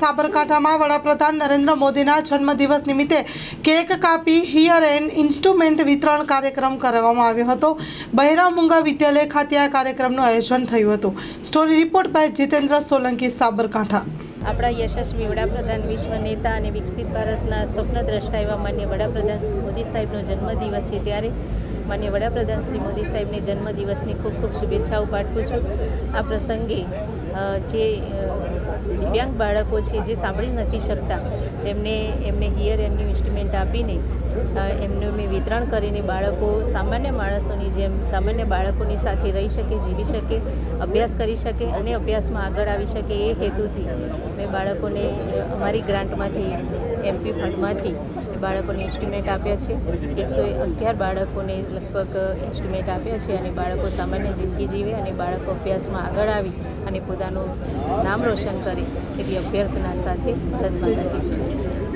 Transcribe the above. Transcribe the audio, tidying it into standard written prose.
સાબરકાંઠામાં વડાપ્રધાન નરેન્દ્ર મોદીના જન્મદિવસ નિમિત્તે કેક કાપી હિયર ઇન્સ્ટ્રુમેન્ટ વિતરણ કાર્યક્રમ કરવામાં આવ્યો હતો। બહેરા મૂંગા વિદ્યાલય ખાતે આ કાર્યક્રમનું આયોજન થયું હતું। Story report by Jitendra Solanki, Sabarkantha. આપણા યશસ્વી વડાપ્રધાન, વિશ્વ નેતા અને વિકસિત ભારતના સ્વપ્નદ્રષ્ટા એવા માન્ય વડાપ્રધાન શ્રી મોદી સાહેબનો જન્મદિવસ છે, ત્યારે માન્ય વડાપ્રધાન શ્રી મોદી સાહેબને જન્મદિવસની ખૂબ ખૂબ શુભેચ્છાઓ પાઠવું છું। આ પ્રસંગે જે દિવ્યાંગ બાળકો છે, જે સાંભળી નથી શકતા, એમને હિયર એન્ડનું ઇન્સ્ટ્રુમેન્ટ આપીને એમનું મેં વિતરણ કરીને બાળકો સામાન્ય માણસોની જેમ સામાન્ય બાળકોની સાથે રહી શકે, જીવી શકે, અભ્યાસ કરી શકે અને અભ્યાસમાં આગળ આવી શકે, એ હેતુથી મેં બાળકોને અમારી ગ્રાન્ટમાંથી, MP ફંડમાંથી બાળકોને ઇન્સ્ટ્રુમેન્ટ આપ્યા છે। 111 બાળકોને લગભગ ઇન્સ્ટ્રુમેન્ટ આપ્યા છે અને બાળકો સામાન્ય જિંદગી જીવે અને બાળકો અભ્યાસમાં આગળ આવી અને પોતાનું નામ રોશન કરે એવી અભ્યર્થના સાથે ભારત માતા કી જય।